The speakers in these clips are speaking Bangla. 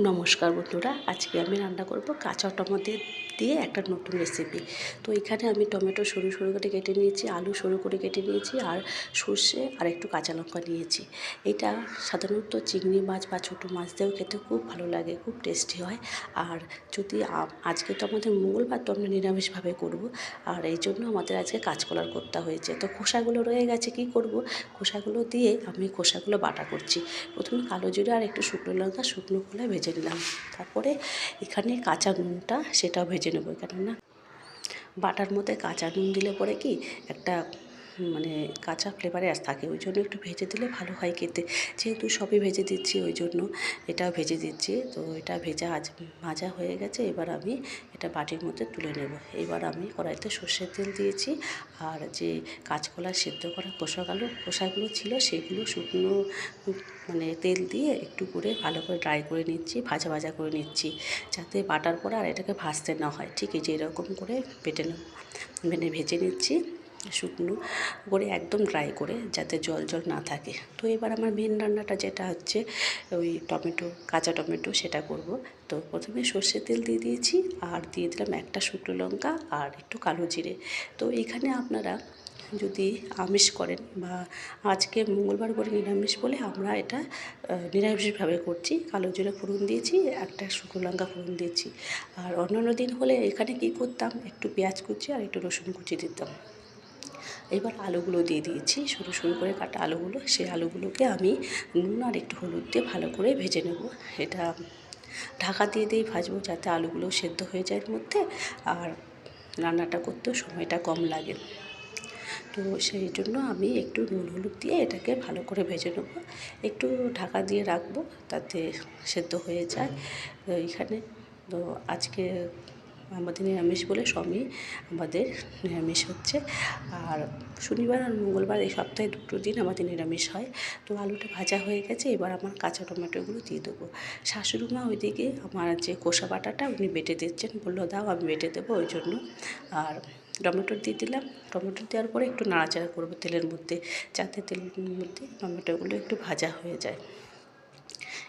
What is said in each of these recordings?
নমস্কার বন্ধুরা, আজকে আমি রান্না করব কাঁচা টমেটো দিয়ে একটা নতুন রেসিপি। তো এখানে আমি টমেটো সরু সরু করে কেটে নিয়েছি, আলু সরু করে কেটে নিয়েছি, আর সর্ষে আর একটু কাঁচা লঙ্কা নিয়েছি। এটা সাধারণত চিংড়ি মাছ বা ছোটো মাছ দিয়েও খেতে খুব ভালো লাগে, খুব টেস্টি হয়। আর যদি আজকে তো আমাদের মঙ্গলবার, তো আমরা নিরামিষভাবে করব, আর এই জন্য আমাদের আজকে কাঁচকলার কোপ্তা হয়েছে। তো খোসাগুলো রয়ে গেছে, কি করব, খোসাগুলো দিয়ে আমি খোসাগুলো বাটা করছি। প্রথমে কালো জিরা আর একটু শুকনো লঙ্কা শুকনো খোলায় ভেজে নিলাম। তারপরে এখানে কাঁচা নুনটা সেটাও ভেজে নেবো, কেননা বাটার মধ্যে কাঁচা নুন দিলে পরে কি একটা মানে কাঁচা ফ্লেভারে থাকে, ওই জন্য একটু ভেজে দিলে ভালো হয় খেতে। যেহেতু সবই ভেজে দিচ্ছি, ওই জন্য এটাও ভেজে দিচ্ছি। তো এটা ভাজা হয়ে গেছে। এবার আমি এটা বাটির মধ্যে তুলে নেব। এবার আমি কড়াইতে সর্ষের তেল দিয়েছি, আর যে কাঁচকলা সেদ্ধ করা খোসাগুলো ছিল সেগুলো শুকনো মানে তেল দিয়ে একটু করে ভালো করে ড্রাই করে নিচ্ছি, ভাজা ভাজা করে নিচ্ছি, যাতে বাটার পরে আর এটাকে ভাজতে না হয়। ঠিক এই যে এরকম করে ভেজে নিচ্ছি শুকনো করে, একদম ড্রাই করে, যাতে জল জল না থাকে। তো এবার আমার মেন রান্নাটা যেটা হচ্ছে ওই কাঁচা টমেটো সেটা করব। তো প্রথমে সর্ষের তেল দিয়ে দিয়েছি, আর দিয়ে দিলাম একটা শুকনো লঙ্কা আর একটু কালো জিরে। তো এখানে আপনারা যদি আমিষ করেন, বা আজকে মঙ্গলবার করে নিরামিষ বলে আমরা এটা নিরামিষভাবে করছি, কালো জিরে ফোড়ন দিয়েছি, একটা শুকনো লঙ্কা ফোড়ন দিয়েছি। আর অন্যান্য দিন হলে এখানে কী করতাম, একটু পেঁয়াজ কুচি আর একটু রসুন কুচি দিতাম। এবার আলুগুলো দিয়ে দিয়েছি, সরু সরু করে কাটা আলুগুলো। সেই আলুগুলোকে আমি নুন আর একটু হলুদ দিয়ে ভালো করে ভেজে নেব। এটা ঢাকা দিয়ে দিয়েই ভাজবো, যাতে আলুগুলো সেদ্ধ হয়ে যায় এর মধ্যে, আর রান্নাটা করতেও সময়টা কম লাগে। তো সেই জন্য আমি একটু নুন হলুদ দিয়ে এটাকে ভালো করে ভেজে নেব। একটু ঢাকা দিয়ে রাখবো, তাতে সেদ্ধ হয়ে যায়। তো এইখানে তো আজকে আমাদের নিরামিষ বলে সবই আমাদের নিরামিষ হচ্ছে। আর শনিবার আর মঙ্গলবার এই সপ্তাহে দুটো দিন আমাদের নিরামিষ হয়। তো আলুটা ভাজা হয়ে গেছে, এবার আমার কাঁচা টমেটোগুলো দিয়ে দেবো। শাশুড়ি মা ওইদিকে আমার যে কষা বাটাটা উনি বেটে দিচ্ছেন, বললো দাও আমি বেটে দেবো, ওই জন্য। আর টমেটো দিয়ে দিলাম। টমেটো দেওয়ার পরে একটু নাড়াচাড়া করবো তেলের মধ্যে, যাতে তেলের মধ্যে টমেটোগুলো একটু ভাজা হয়ে যায়।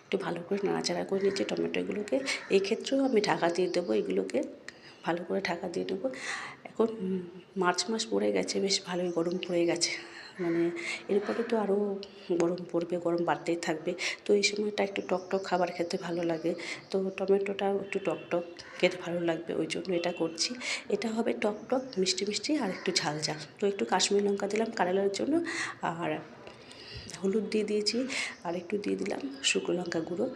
একটু ভালো করে নাড়াচাড়া করে নিচ্ছি টমেটোগুলোকে। এই ক্ষেত্রেও আমি ঢাকা দিয়ে দেবো, এগুলোকে ভালো করে ঢাকা দিয়ে দেবো। এখন মার্চ মাস পড়ে গেছে, বেশ ভালোই গরম পড়ে গেছে, মানে এরপরে তো আরও গরম পড়বে, গরম বাড়তেই থাকবে। তো এই সময়টা একটু টক খাবার খেতে ভালো লাগে। তো টমেটোটাও একটু টক খেতে ভালো লাগবে, ওই জন্য এটা করছি। এটা হবে টক মিষ্টি মিষ্টি আর একটু ঝাল ঝাল। তো একটু কাশ্মীরি লঙ্কা দিলাম কালারের জন্য, আর হলুদ দিয়ে দিয়েছি, আর একটু দিয়ে দিলাম শুকনো লঙ্কা গুঁড়ো।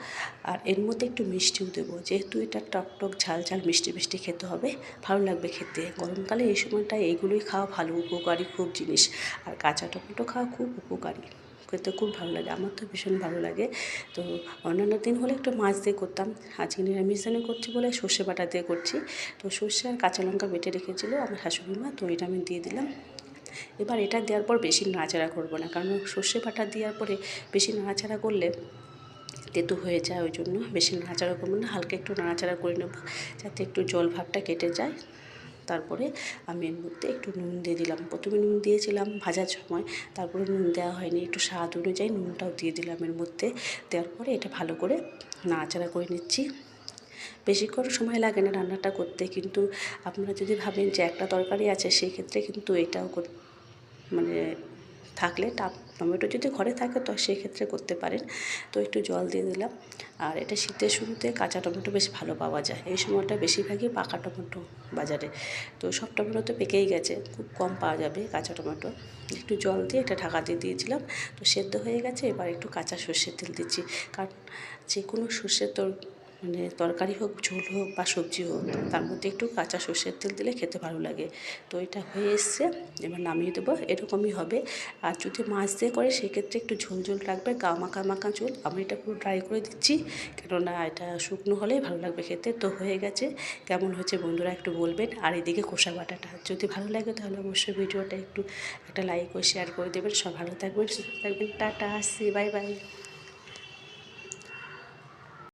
আর এর মধ্যে একটু মিষ্টিও দেবো, যেহেতু এটা টক ঝাল ঝাল মিষ্টি মিষ্টি খেতে হবে, ভালো লাগবে খেতে। গরমকালে এই সময়টায় এইগুলোই খাওয়া ভালো, উপকারী খুব জিনিস। আর কাঁচা টমেটো খাওয়া খুব উপকারী, খেতে খুব ভালো লাগে, আমার তো ভীষণ ভালো লাগে। তো অন্যান্য দিন হলে একটু মাছ দিয়ে করতাম, আজকে নিরামিষ দিনে করছি বলে সর্ষে বাটা দিয়ে করছি। তো সর্ষে আর কাঁচা লঙ্কা বেটে রেখেছিলো আমার শাশুড়ি মা, তো এটা আমি দিয়ে দিলাম। এবার এটা দেওয়ার পর বেশি নাড়াচাড়া করব না, কারণ সর্ষে বাটা দেওয়ার পরে বেশি নাড়াচাড়া করলে তেতো হয়ে যায়, ওই জন্য বেশি নাড়াচাড়া করবো না, হালকা একটু নাড়াচাড়া করে নেব, যাতে একটু জল ভাবটা কেটে যায়। তারপরে আমি এর মধ্যে একটু নুন দিয়ে দিলাম। প্রথমে নুন দিয়েছিলাম ভাজার সময়, তারপরে নুন দেওয়া হয়নি, একটু স্বাদ অনুযায়ী নুনটাও দিয়ে দিলাম এর মধ্যে। দেওয়ার পরে এটা ভালো করে নাড়াচাড়া করে নিচ্ছি। বেশিক্ষণ সময় লাগে না রান্নাটা করতে, কিন্তু আপনারা যদি ভাবেন যে একটা তরকারি আছে, সেই ক্ষেত্রে কিন্তু এটাও মানে থাকলে টমেটো যদি ঘরে থাকে তো সেক্ষেত্রে করতে পারেন। তো একটু জল দিয়ে দিলাম। আর এটা শীতের শুরুতে কাঁচা টমেটো বেশ ভালো পাওয়া যায়, এই সময়টা বেশিরভাগই পাকা টমেটো বাজারে। তো সব টমেটো তো পেকেই গেছে, খুব কম পাওয়া যাবে কাঁচা টমেটো। একটু জল দিয়ে এটা ঢাকা দিয়ে দিয়েছিলাম। তো সেদ্ধ হয়ে গেছে, এবার একটু কাঁচা সর্ষের তেল দিচ্ছি, কারণ যে কোনো সর্ষের মানে তরকারি হোক, ঝোল হোক বা সবজি হোক, তার মধ্যে একটু কাঁচা সর্ষের তেল দিলে খেতে ভালো লাগে। তো এটা হয়ে এসছে, এবার নামিয়ে দেবো, এরকমই হবে। আর যদি মাছ দিয়ে করে সেক্ষেত্রে একটু ঝোল ঝোল রাখবে, মাখা মাখা ঝোল। আমি এটা পুরো ড্রাই করে দিচ্ছি, কেননা এটা শুকনো হলেই ভালো লাগবে খেতে। তো হয়ে গেছে, কেমন হয়েছে বন্ধুরা একটু বলবেন। আর এদিকে কষা বাটাটা যদি ভালো লাগে তাহলে অবশ্যই ভিডিওটা একটু একটা লাইক ও শেয়ার করে দেবেন। সব ভালো থাকবেন, সুস্থ থাকবেন, টাটা, আসছি, বাই বাই।